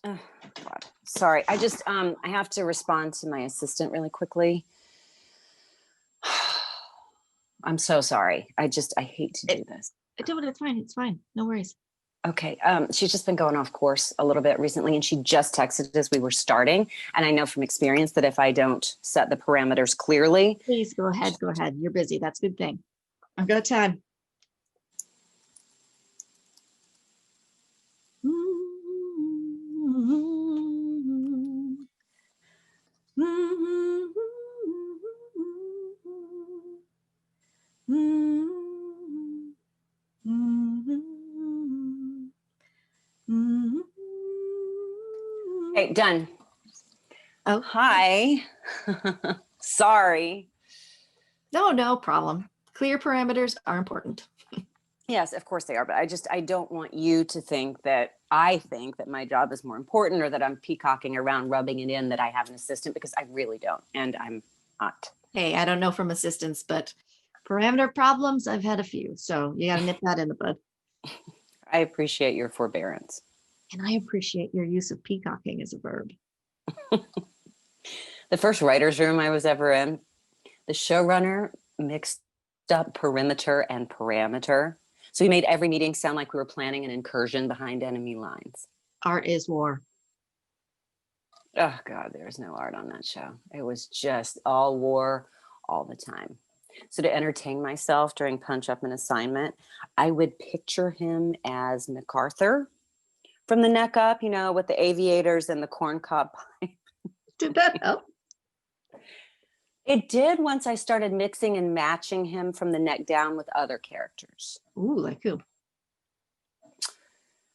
Oh, God. Sorry. I have to respond to my assistant really quickly. I'm so sorry. I hate to do this. It's fine. It's fine. No worries. Okay. She's just been going off course a little bit recently, and she just texted as we were starting. And I know from experience that if I don't set the parameters clearly. Please go ahead. Go ahead. You're busy. That's a good thing. I've got time. Okay, done. Oh, hi. Sorry. No problem. Clear parameters are important. Yes, of course they are. But I don't want you to think that I think that my job is more important, or that I'm peacocking around, rubbing it in that I have an assistant, because I really don't. And I'm not. Hey, I don't know from assistants, but parameter problems, I've had a few. So you got to nip that in the bud. I appreciate your forbearance. And I appreciate your use of peacocking as a verb. The first writer's room I was ever in, the showrunner mixed up perimeter and parameter. So he made every meeting sound like we were planning an incursion behind enemy lines. Art is war. Oh, God, there was no art on that show. It was just all war all the time. So to entertain myself during Punch Up an assignment, I would picture him as MacArthur from the neck up, with the aviators and the corncob pipe. Did that help? It did once I started mixing and matching him from the neck down with other characters. Ooh, like who?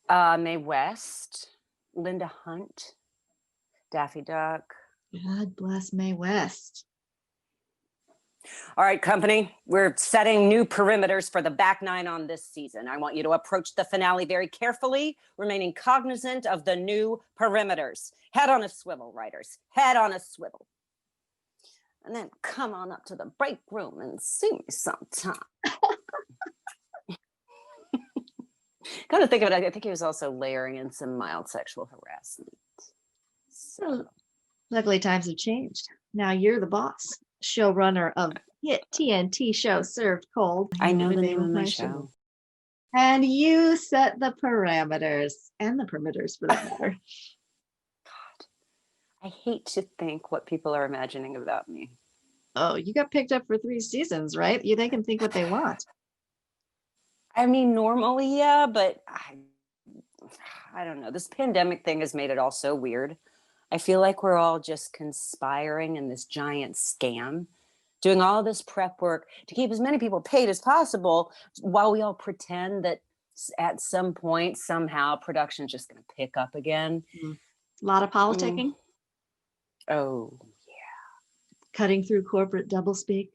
Mae West, Linda Hunt, Daffy Duck. God bless Mae West. All right, company, we're setting new perimeters for the back nine on this season. I want you to approach the finale very carefully, remaining cognizant of the new perimeters. Head on a swivel, writers. Head on a swivel. And then come on up to the break room and see me sometime. Come to think of it, I think he was also layering in some mild sexual harassment. So, luckily times have changed. Now you're the boss, showrunner of hit TNT show Served Cold. I know the name of my show. And you set the parameters and the perimeters for that matter. God, I hate to think what people are imagining about me. Oh, you got picked up for 3 seasons, right? They can think what they want. I mean, normally, yeah, but I don't know. This pandemic thing has made it all so weird. I feel like we're all just conspiring in this giant scam, doing all this prep work to keep as many people paid as possible, while we all pretend that at some point, somehow, production's just going to pick up again. A lot of politicking. Oh, cutting through corporate doublespeak.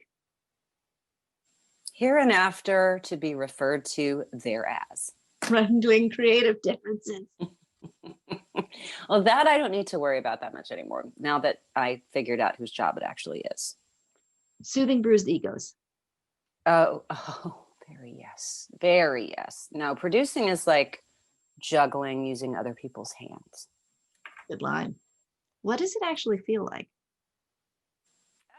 Hereinafter to be referred to thereas. Rendering creative differences. Well, that I don't need to worry about that much anymore, now that I figured out whose job it actually is. Soothing bruised egos. Oh, very yes. Very yes. No, producing is like juggling using other people's hands. Good line. What does it actually feel like?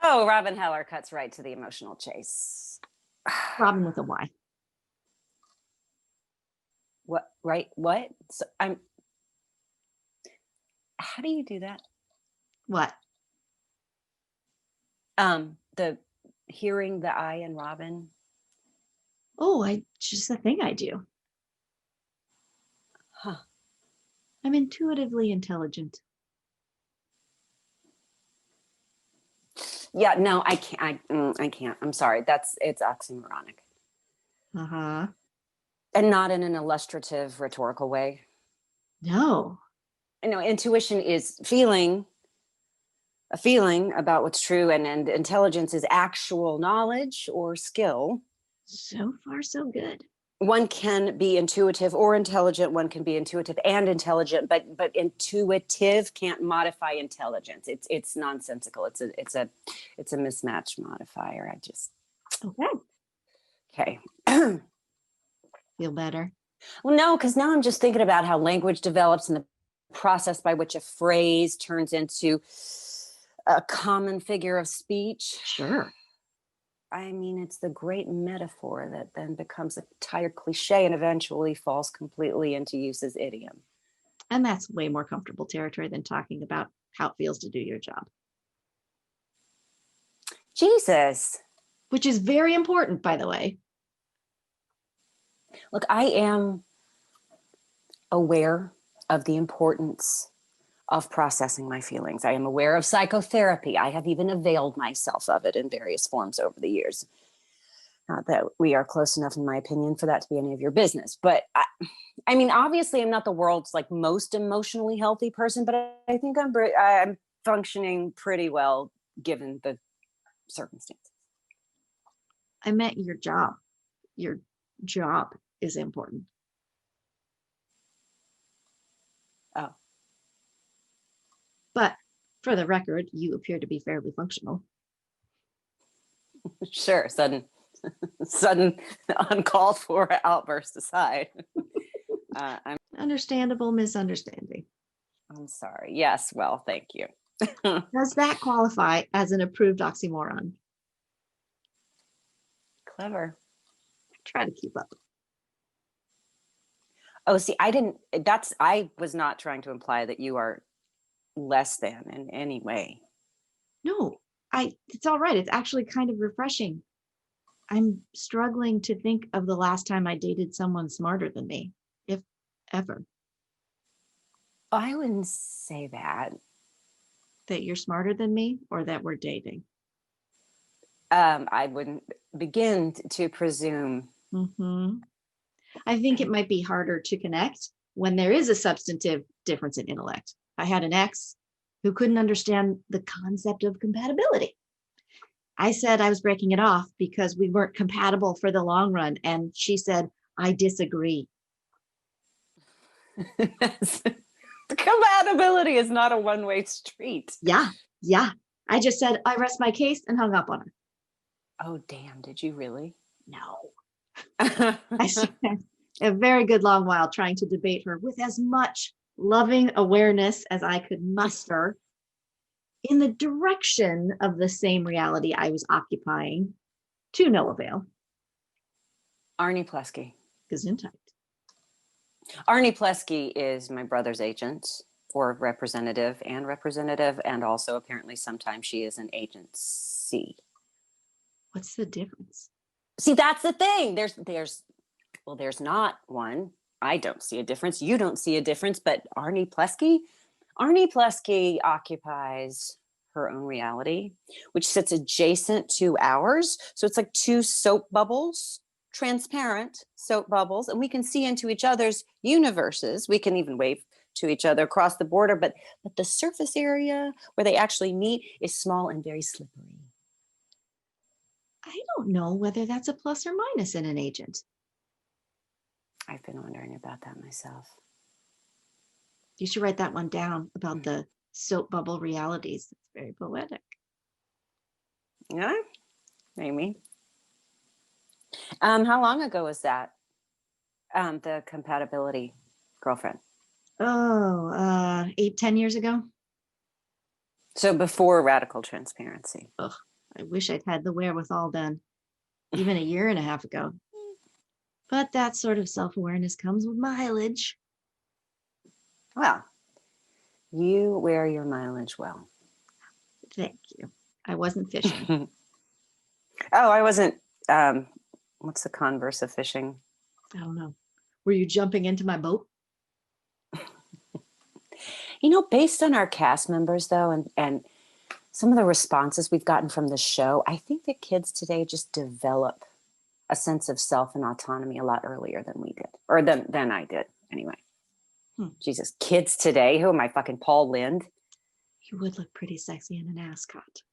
Oh, Robyn Heller cuts right to the emotional chase. Robyn with a Y. What? Right? What? So how do you do that? What? The hearing the I in Robyn. Oh, just a thing I do. Huh. I'm intuitively intelligent. Yeah, no, I can't. I can't. I'm sorry. It's oxymoronic. Uh-huh. And not in an illustrative, rhetorical way. No. Intuition is a feeling about what's true, and intelligence is actual knowledge or skill. So far, so good. One can be intuitive or intelligent. One can be intuitive and intelligent, but intuitive can't modify intelligence. It's nonsensical. It's a mismatched modifier. Okay. Feel better? Well, no, because now I'm just thinking about how language develops and the process by which a phrase turns into a common figure of speech. Sure. I mean, it's the great metaphor that then becomes a tired cliche and eventually falls completely into use as idiom. And that's way more comfortable territory than talking about how it feels to do your job, Jesus. which is very important, by the way. Look, I am aware of the importance of processing my feelings. I am aware of psychotherapy. I have even availed myself of it in various forms over the years. Not that we are close enough, in my opinion, for that to be any of your business. But I mean, obviously, I'm not the world's like most emotionally healthy person, but I think I'm functioning pretty well given the circumstances. I meant your job. Your job is important. Oh, But for the record, you appear to be fairly functional. sure. Sudden uncalled for outburst aside. Understandable misunderstanding. I'm sorry. Yes. Well, thank you. Does that qualify as an approved oxymoron? Clever. Try to keep up. Oh, see, I was not trying to imply that you are less than in any way. No, it's all right. It's actually kind of refreshing. I'm struggling to think of the last time I dated someone smarter than me, if ever. I wouldn't say that. That you're smarter than me or that we're dating. I wouldn't begin to presume. Mm-hmm. I think it might be harder to connect when there is a substantive difference in intellect. I had an ex who couldn't understand the concept of compatibility. I said I was breaking it off because we weren't compatible for the long run. And she said, I disagree. The compatibility is not a one-way street. Yeah. I just said, I rest my case and hung up on her. Oh, damn. Did you really? No. I spent a very good long while trying to debate her with as much loving awareness as I could muster in the direction of the same reality I was occupying, to no avail. Arnie Plesky. Gesundheit. Arnie Plesky is my brother's agent or representative, and also apparently sometimes she is an agency. What's the difference? See, that's the thing. There's not one. I don't see a difference. You don't see a difference, but Arnie Plesky occupies her own reality, which sits adjacent to ours. So it's like two soap bubbles, transparent soap bubbles, and we can see into each other's universes. We can even wave to each other across the border, but the surface area where they actually meet is small and very slippery. I don't know whether that's a plus or minus in an agent. I've been wondering about that myself. You should write that one down about the soap bubble realities. It's very poetic. Yeah, maybe. How long ago was that? The compatibility girlfriend. Oh, 8-10 years ago. So before radical transparency. Ugh, I wish I'd had the wherewithal done even a year and a half ago. But that sort of self-awareness comes with mileage. Well, you wear your mileage well. Thank you. I wasn't fishing. Oh, I wasn't. What's the converse of fishing? I don't know. Were you jumping into my boat? You know, based on our cast members, though, and some of the responses we've gotten from the show, I think that kids today just develop a sense of self and autonomy a lot earlier than we did, or than I did, anyway. Jesus, kids today, who am I, fucking Paul Lind? You would look pretty sexy in an ascot.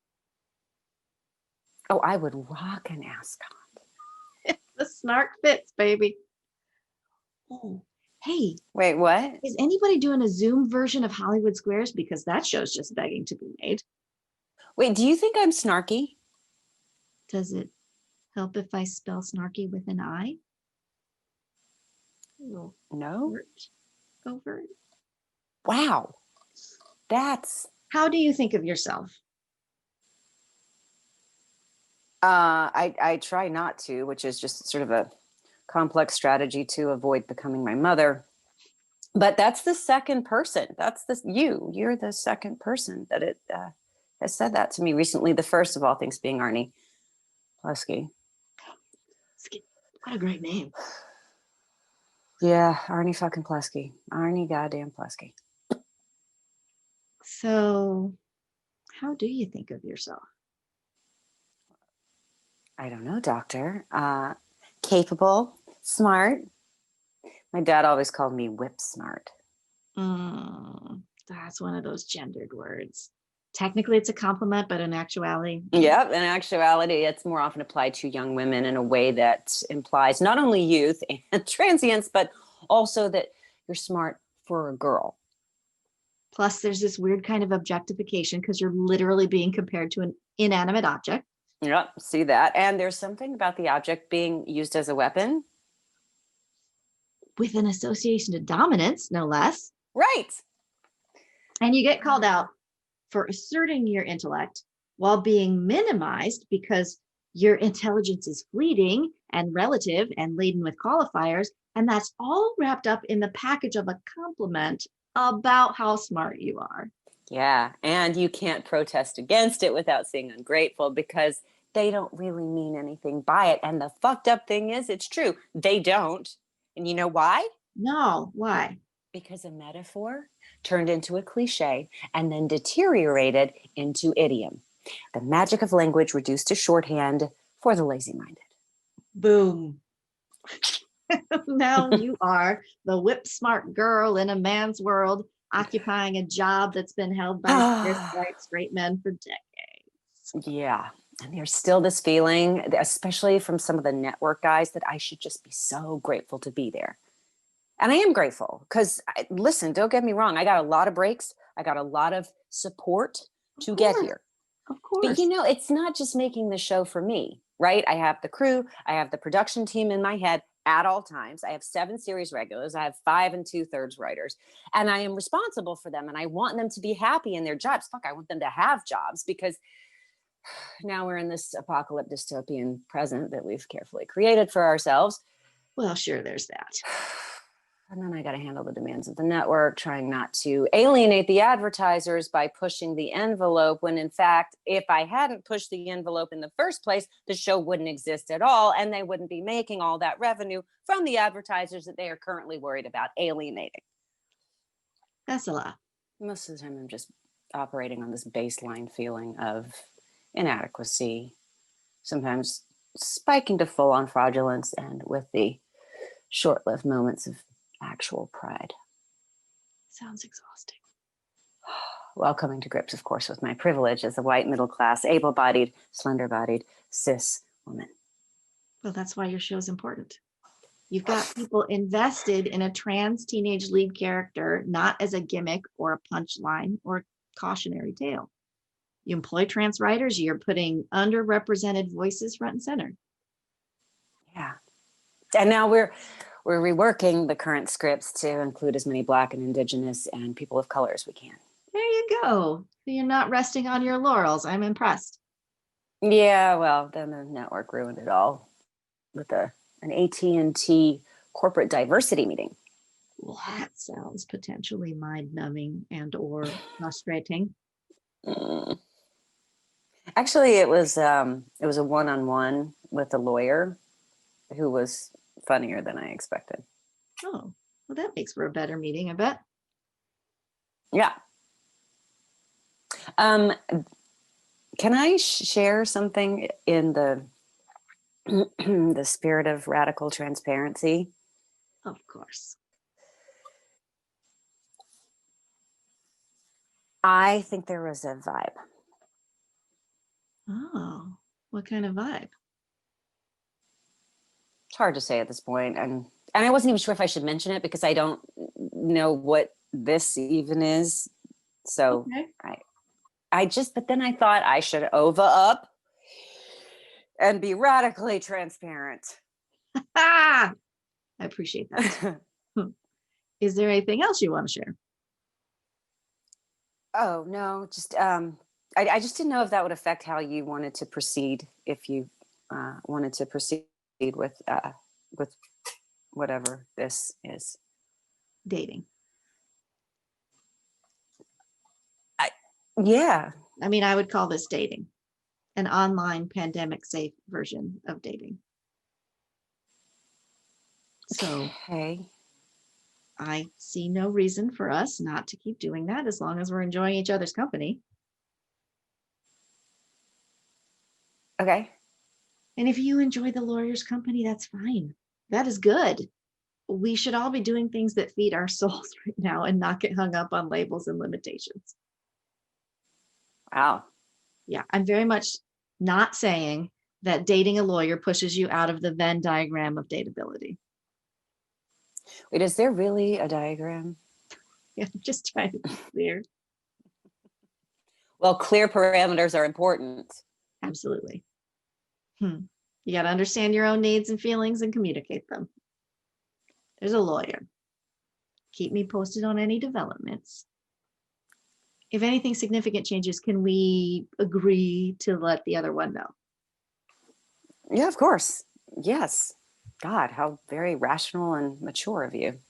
Oh, I would rock an ascot. The snark fits, baby. Oh, hey. Wait, what? Is anybody doing a Zoom version of Hollywood Squares? Because that show's just begging to be made. Wait, do you think I'm snarky? Does it help if I spell snarky with an I? No. Overt. Wow. That's How do you think of yourself? I try not to, which is just sort of a complex strategy to avoid becoming my mother. But that's the second person. That's the you. You're the second person that it has said that to me recently. The first of all things being Arnie Plesky. What a great name. Yeah, Arnie fucking Plesky. Arnie goddamn Plesky. So, how do you think of yourself? I don't know, doctor. Capable, smart. My dad always called me whip smart. That's one of those gendered words. Technically, it's a compliment, but in actuality, Yeah, in actuality, it's more often applied to young women in a way that implies not only youth and transience, but also that you're smart for a girl. plus there's this weird kind of objectification because you're literally being compared to an inanimate object. Yep, see that. And there's something about the object being used as a weapon. With an association to dominance, no less. Right. And you get called out for asserting your intellect while being minimized because your intelligence is fleeting and relative and laden with qualifiers. And that's all wrapped up in the package of a compliment about how smart you are. Yeah. And you can't protest against it without being ungrateful because they don't really mean anything by it. And the fucked up thing is, it's true. They don't. And you know why? No, why? Because a metaphor turned into a cliche and then deteriorated into idiom. The magic of language reduced to shorthand for the lazy minded. Boom. Now you are the whip smart girl in a man's world, occupying a job that's been held by cis white straight men for decades. Yeah. And there's still this feeling, especially from some of the network guys, that I should just be so grateful to be there. And I am grateful because, listen, don't get me wrong. I got a lot of breaks. I got a lot of support to get here. Of But, course. it's not just making the show for me, right? I have the crew. I have the production team in my head at all times. I have 7 series regulars. I have 5 2/3 writers. And I am responsible for them. And I want them to be happy in their jobs. Fuck, I want them to have jobs because now we're in this apocalyptic dystopian present that we've carefully created for ourselves. Well, sure, there's that. And then I got to handle the demands of the network, trying not to alienate the advertisers by pushing the envelope. When in fact, if I hadn't pushed the envelope in the first place, the show wouldn't exist at all. And they wouldn't be making all that revenue from the advertisers that they are currently worried about alienating. That's a lot. Most of the time, I'm just operating on this baseline feeling of inadequacy, sometimes spiking to full on fraudulence, and with the short lived moments of actual pride. Sounds exhausting. While coming to grips, of course, with my privilege as a white, middle class, able bodied, slender bodied, cis woman. Well, that's why your show's important. You've got people invested in a trans teenage lead character, not as a gimmick or a punchline or a cautionary tale. You employ trans writers, you're putting underrepresented voices front and center. Yeah. And now we're reworking the current scripts to include as many Black and Indigenous and people of color as we can. There you go. You're not resting on your laurels. I'm impressed. Yeah, well, then the network ruined it all with an AT&T corporate diversity meeting. Well, that sounds potentially mind-numbing and or frustrating. Actually, it was a one-on-one with a lawyer who was funnier than I expected. Oh, well, that makes for a better meeting, I bet. Yeah. Can I share something in the the spirit of radical transparency? Of course. I think there was a vibe. Oh, what kind of vibe? It's hard to say at this point, and I wasn't even sure if I should mention it because I don't know what this even is. So Okay. but then I thought I should over up and be radically transparent. I appreciate that. Is there anything else you want to share? Oh, no, just, I just didn't know if that would affect how you wanted to proceed, if you, wanted to proceed with whatever this is. Dating. I Yeah, I mean, I would call this dating, an online pandemic safe version of dating. So okay, I see no reason for us not to keep doing that as long as we're enjoying each other's company. okay. And if you enjoy the lawyer's company, that's fine. That is good. We should all be doing things that feed our souls right now and not get hung up on labels and limitations. Wow. Yeah, I'm very much not saying that dating a lawyer pushes you out of the Venn diagram of dateability. Wait, is there really a diagram? Yeah, I'm just trying to be clear. Well, clear parameters are important. Absolutely. You got to understand your own needs and feelings and communicate them. There's a lawyer. Keep me posted on any developments. If anything significant changes, can we agree to let the other one know? Yeah, of course. Yes. God, how very rational and mature of you.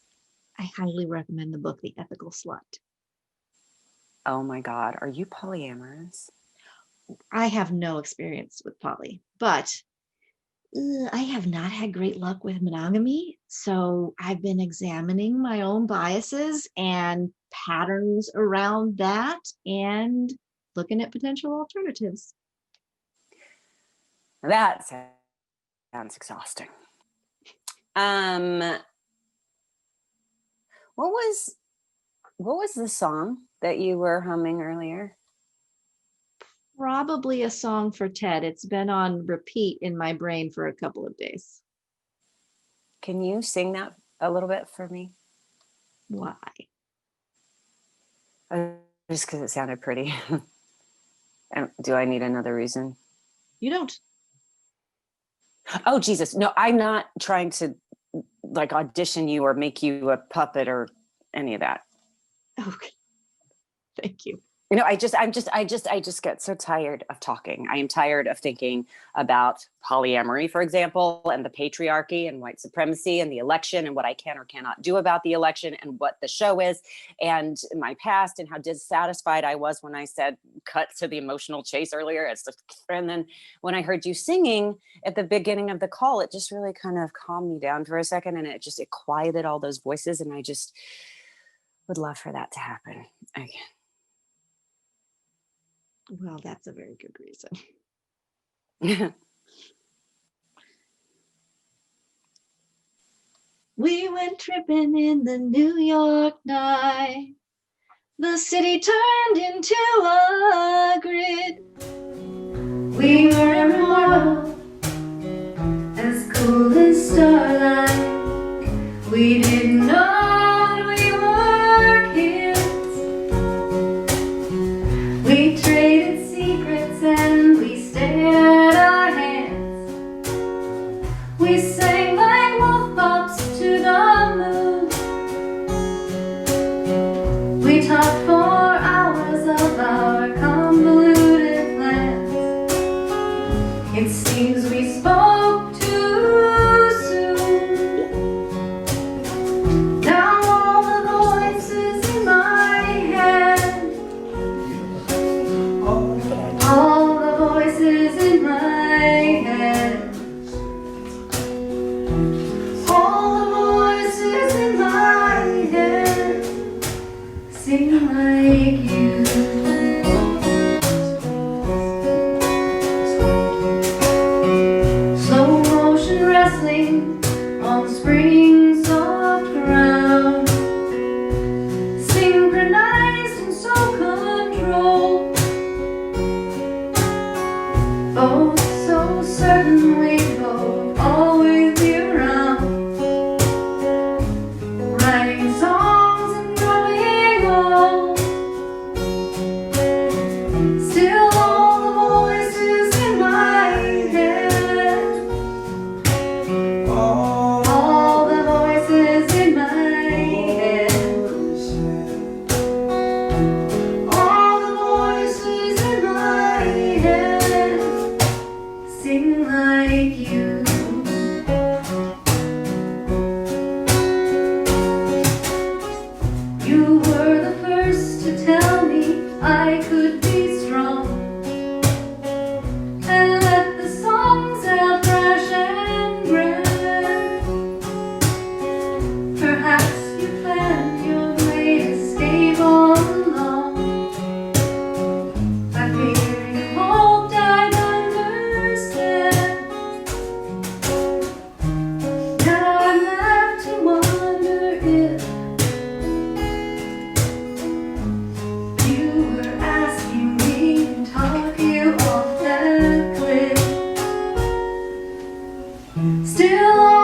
I highly recommend the book The Ethical Slut. Oh my God, are you polyamorous? I have no experience with poly, but I have not had great luck with monogamy. So I've been examining my own biases and patterns around that and looking at potential alternatives. That sounds exhausting. Um, what was what was the song that you were humming earlier? Probably a song for Ted. It's been on repeat in my brain for a couple of days. Can you sing that a little bit for me? Why? Just because it sounded pretty. Do I need another reason? You don't. Oh Jesus, no! I'm not trying to like audition you or make you a puppet or any of that. Okay. Thank you. You know, I just get so tired of talking. I am tired of thinking about polyamory, for example, and the patriarchy and white supremacy and the election and what I can or cannot do about the election and what the show is and my past and how dissatisfied I was when I said cut to the emotional chase earlier. And then when I heard you singing at the beginning of the call, it just really kind of calmed me down for a second and it quieted all those voices. And I just would love for that to happen again. Well, that's a very good reason. We went tripping in the New York night. The city turned into a grid. We were immortal, as cool as starlight. We didn't know we were kids. We traded secrets and we stared our hands. We sang like wolf pups to the moon. We talked for hours of our convoluted plans. It seems we spoke too soon. Now all the voices in my head, all the voices in my head, all the voices in my head sing like you. Slow motion wrestling on spring soft ground, synchronized and so controlled. Both so certain we both always be around, writing songs and growing old. Still all the voices in my head, all the you.